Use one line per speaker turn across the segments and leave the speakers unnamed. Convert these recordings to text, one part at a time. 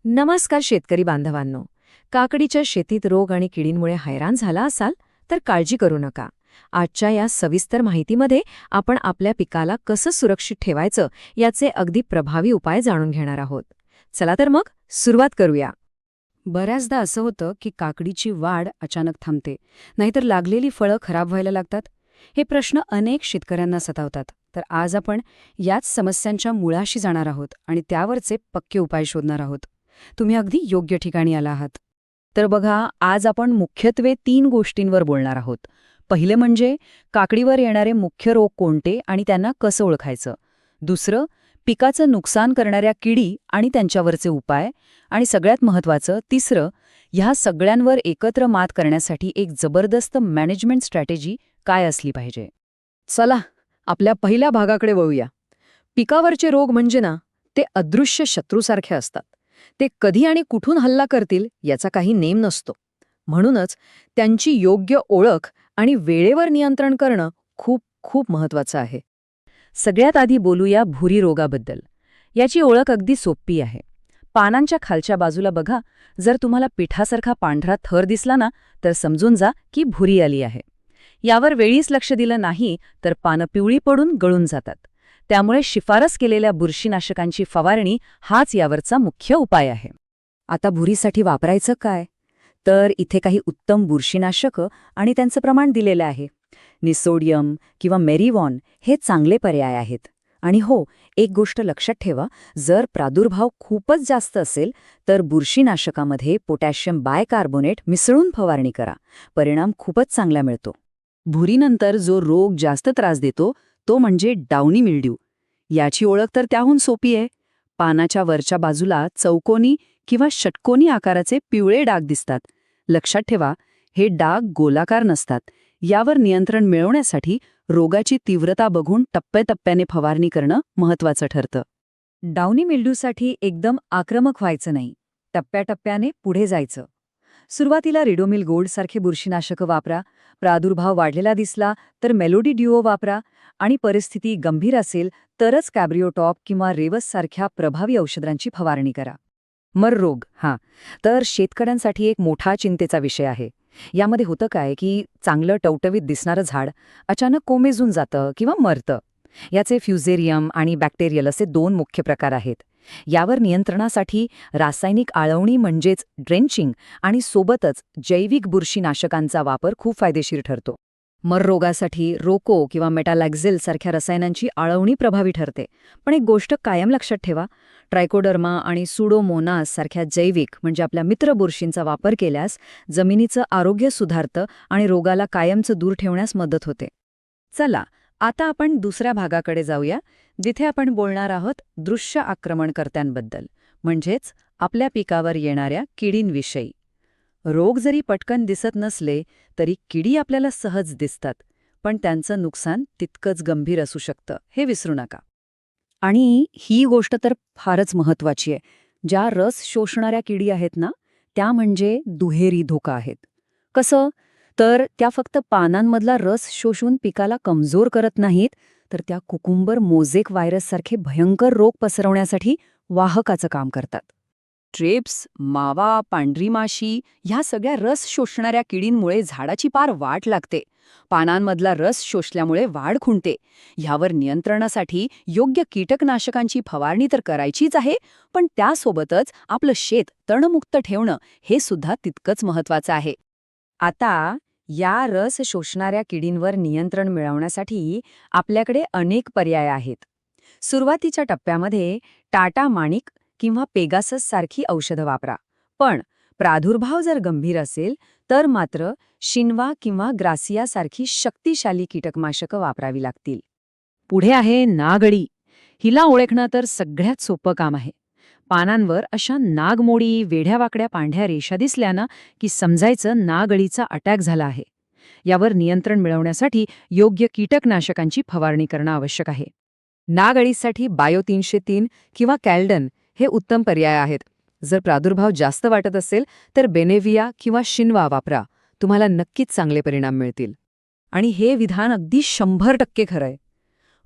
नमस्कार शेतकरी बांधवांनो. काकडीच्या शेतीत रोग आणि किडींमुळे हैराण झाला असाल तर काळजी करू नका. आजच्या या सविस्तर माहितीमध्ये आपण आपल्या पिकाला कसं सुरक्षित ठेवायचं याचे अगदी प्रभावी उपाय जाणून घेणार आहोत. चला तर मग सुरुवात करूया. बऱ्याचदा असं होतं की काकडीची वाढ अचानक थांबते, नाहीतर लागलेली फळं खराब व्हायला लागतात. हे प्रश्न अनेक शेतकऱ्यांना सतावतात. तर आज आपण याच समस्यांच्या मुळाशी जाणार आहोत आणि त्यावरचे पक्के उपाय शोधणार आहोत. तुम्ही अगदी योग्य ठिकाणी आला आहात. तर बघा, आज आपण मुख्यत्वे 3 गोष्टींवर बोलणार आहोत. पहिले म्हणजे काकडीवर येणारे मुख्य रोग कोणते आणि त्यांना कसं ओळखायचं. दुसरं, पिकाचं नुकसान करणाऱ्या किडी आणि त्यांच्यावरचे उपाय. आणि सगळ्यात महत्त्वाचं तिसरं, ह्या सगळ्यांवर एकत्र मात करण्यासाठी एक जबरदस्त मॅनेजमेंट स्ट्रॅटेजी काय असली पाहिजे. चला आपल्या पहिल्या भागाकडे वळूया. पिकावरचे रोग म्हणजे ना, ते अदृश्य शत्रूसारखे असतात. ते कधी आणि कुठून हल्ला करतील याचा काही नेम नसतो. म्हणूनच त्यांची योग्य ओळख आणि वेळेवर नियंत्रण करणं खूप खूप महत्त्वाचं आहे. सगळ्यात आधी बोलूया भुरी रोगाबद्दल. याची ओळख अगदी सोपी आहे. पानांच्या खालच्या बाजूला बघा, जर तुम्हाला पिठासारखा पांढरा थर दिसला ना, तर समजून जा की भुरी आली आहे. यावर वेळीच लक्ष दिलं नाही तर पानं पिवळी पडून गळून जातात. त्यामुळे शिफारस केलेल्या बुरशीनाशकांची फवारणी हाच यावरचा मुख्य उपाय आहे. आता भुरीसाठी वापरायचं काय? तर इथे काही उत्तम बुरशीनाशकं आणि त्यांचं प्रमाण दिलेलं आहे. निसोडियम किंवा मेरिवॉन हे चांगले पर्याय आहेत. आणि हो, एक गोष्ट लक्षात ठेवा, जर प्रादुर्भाव खूपच जास्त असेल तर बुरशीनाशकामध्ये पोटॅशियम बायकार्बोनेट मिसळून फवारणी करा. परिणाम खूपच चांगला मिळतो. भुरीनंतर जो रोग जास्त त्रास देतो तो म्हणजे डाउनी मिल्ड्यू. याची ओळख तर त्याहून सोपी आहे. पानाच्या वरच्या बाजूला चौकोनी किंवा षटकोनी आकाराचे पिवळे डाग दिसतात. लक्षात ठेवा, हे डाग गोलाकार नसतात. यावर नियंत्रण मिळवण्यासाठी रोगाची तीव्रता बघून टप्प्याटप्प्याने फवारणी करणं महत्त्वाचं ठरतं. डाउनी मिल्ड्यूसाठी एकदम आक्रमक व्हायचं नाही. टप्प्याटप्प्याने पुढे जायचं. सुरुवातीला रिडोमिल गोल्डसारखे बुरशीनाशकं वापरा. प्रादुर्भाव वाढलेला दिसला तर मेलोडी ड्युओ वापरा. आणि परिस्थिती गंभीर असेल तरच कॅब्रिओटॉप किंवा रेवससारख्या प्रभावी औषधांची फवारणी करा. मर रोग तर शेतकऱ्यांसाठी एक मोठा चिंतेचा विषय आहे. यामध्ये होतं काय की चांगलं टवटवीत दिसणारं झाड अचानक कोमेजून जातं किंवा मरतं. याचे फ्युझेरियम आणि बॅक्टेरियल असे 2 मुख्य प्रकार आहेत. यावर नियंत्रणासाठी रासायनिक आळवणी म्हणजेच ड्रेंचिंग आणि सोबतच जैविक बुरशीनाशकांचा वापर खूप फायदेशीर ठरतो. मर रोगासाठी रोको किंवा मेटालॅक्झिल सारख्या रसायनांची आळवणी प्रभावी ठरते. पण एक गोष्ट कायम लक्षात ठेवा, ट्रायकोडर्मा आणि सुडोमोनास सारख्या जैविक म्हणजे आपल्या मित्र बुरशींचा वापर केल्यास जमिनीचं आरोग्य सुधारतं आणि रोगाला कायमचं दूर ठेवण्यास मदत होते. चला आता आपण दुसऱ्या भागाकडे जाऊया, जिथे आपण बोलणार आहोत दृश्य आक्रमणकर्त्यांबद्दल, म्हणजेच आपल्या पिकावर येणाऱ्या किडींविषयी. रोग जरी पटकन दिसत नसले तरी किडी आपल्याला सहज दिसतात, पण त्यांचं नुकसान तितकंच गंभीर असू शकतं, हे विसरू नका. आणि ही गोष्ट तर फारच महत्त्वाची आहे. ज्या रस शोषणाऱ्या किडी आहेत ना, त्या म्हणजे दुहेरी धोका आहेत. कसं? तर त्या फक्त पानांमधला रस शोषून पिकाला कमजोर करत नाहीत, तर त्या कुकुंबर मोझेक व्हायरससारखे भयंकर रोग पसरवण्यासाठी वाहकाचं काम करतात. ट्रेप्स, मावा, पांढरी माशी ह्या सगळ्या रस शोषणाऱ्या किडींमुळे झाडाची पार वाट लागते. पानांमधला रस शोषल्यामुळे वाढ खुंटते. ह्यावर नियंत्रणासाठी योग्य कीटकनाशकांची फवारणी तर करायचीच आहे, पण त्यासोबतच आपलं शेत तणमुक्त ठेवणं हे सुद्धा तितकंच महत्त्वाचं आहे. आता या रस शोषणाऱ्या किडींवर नियंत्रण मिळवण्यासाठी आपल्याकडे अनेक पर्याय आहेत. सुरुवातीच्या टप्प्यामध्ये टाटा माणिक किंवा पेगासस सारखी औषधं वापरा. पण प्रादुर्भाव जर गंभीर असेल तर मात्र शिन्वा किंवा ग्रासिया सारखी शक्तिशाली कीटकनाशकं वापरावी लागतील. पुढे आहे नागअळी. हिला ओळखणं तर सगळ्यात सोपं काम आहे. पानांवर अशा नागमोडी, वेढ्यावाकड्या पांढऱ्या रेषा दिसल्या ना की समजायचं नागअळीचा अटॅक झाला आहे. यावर नियंत्रण मिळवण्यासाठी योग्य कीटकनाशकांची फवारणी करणं आवश्यक आहे. नागअळीसाठी बायो 303 किंवा कॅल्डन हे उत्तम पर्याय आहेत. जर प्रादुर्भाव जास्त वाटत असेल तर बेनेविया किंवा शिन्वा वापरा. तुम्हाला नक्कीच चांगले परिणाम मिळतील. आणि हे विधान अगदी 100% खरंय.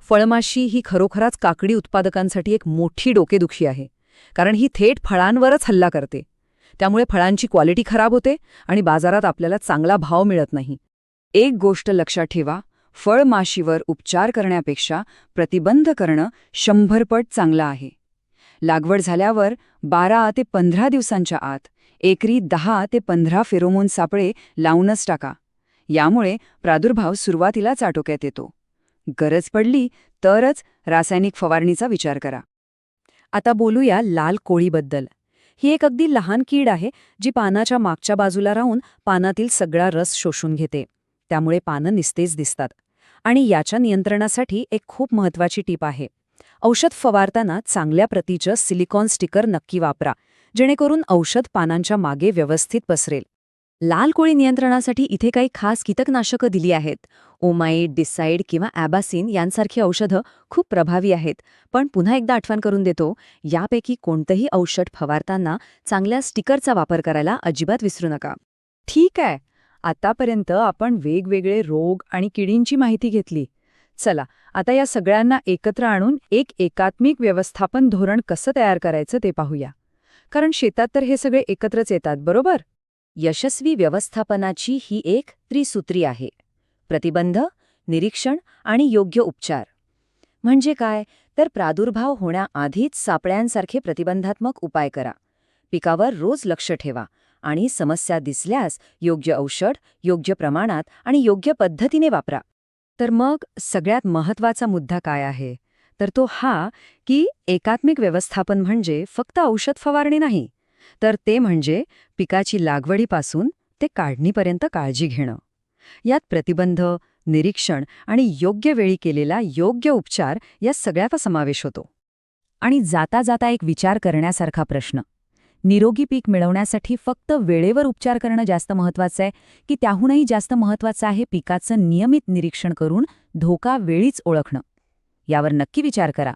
फळमाशी ही खरोखरच काकडी उत्पादकांसाठी एक मोठी डोकेदुखी आहे. कारण ही थेट फळांवरच हल्ला करते. त्यामुळे फळांची क्वालिटी खराब होते आणि बाजारात आपल्याला चांगला भाव मिळत नाही. एक गोष्ट लक्षात ठेवा, फळमाशीवर उपचार करण्यापेक्षा प्रतिबंध करणं 100 पट चांगलं आहे. लागवड झाल्यावर 12 ते 15 दिवसांच्या आत एकरी 10 ते 15 फेरोमोन सापळे लावूनच टाका. यामुळे प्रादुर्भाव सुरुवातीलाच आटोक्यात येतो. गरज पडली तरच रासायनिक फवारणीचा विचार करा. आता बोलूया लाल कोळीबद्दल. ही एक अगदी लहान कीड आहे जी पानाच्या मागच्या बाजूला राहून पानातील सगळा रस शोषून घेते. त्यामुळे पानं निस्तेज दिसतात. आणि याच्या नियंत्रणासाठी एक खूप महत्त्वाची टीप आहे. औषध फवारताना चांगल्या प्रतीचं सिलिकॉन स्टिकर नक्की वापरा, जेणेकरून औषध पानांच्या मागे व्यवस्थित पसरेल. लाल कोळी नियंत्रणासाठी इथे काही खास कीटकनाशकं दिली आहेत. ओमाइड, डिसाइड किंवा ॲबासिन यांसारखी औषधं खूप प्रभावी आहेत. पण पुन्हा एकदा आठवण करून देतो, यापैकी कोणतंही औषध फवारताना चांगल्या स्टिकरचा वापर करायला अजिबात विसरू नका. ठीक आहे, आतापर्यंत आपण वेगवेगळे रोग आणि किडींची माहिती घेतली. चला, आता या सगळ्यांना एकत्र आणून एक एकात्मिक व्यवस्थापन धोरण कसं तयार करायचं ते पाहूया. कारण शेतात तर हे सगळे एकत्रच येतात, बरोबर? यशस्वी व्यवस्थापनाची ही एक त्रिसूत्री आहे: प्रतिबंध, निरीक्षण आणि योग्य उपचार. म्हणजे काय तर प्रादुर्भाव होण्याआधीच सापळ्यांसारखे प्रतिबंधात्मक उपाय करा. पिकावर रोज लक्ष ठेवा आणि समस्या दिसल्यास योग्य औषध, योग्य प्रमाणात आणि योग्य पद्धतीने वापरा. तर मग सगळ्यात महत्त्वाचा मुद्दा काय आहे? तर तो हा की एकात्मिक व्यवस्थापन म्हणजे फक्त औषध फवारणी नाही, तर ते म्हणजे पिकाची लागवडीपासून ते काढणीपर्यंत काळजी घेणं. यात प्रतिबंध, निरीक्षण आणि योग्य वेळी केलेला योग्य उपचार या सगळ्याचा समावेश होतो. आणि जाता जाता एक विचार करण्यासारखा प्रश्न: निरोगी पीक मिळवण्यासाठी फक्त वेळेवर उपचार करणं जास्त महत्त्वाचं आहे की त्याहूनही जास्त महत्त्वाचं आहे पिकाचं नियमित निरीक्षण करून धोका वेळीच ओळखणं? यावर नक्की विचार करा.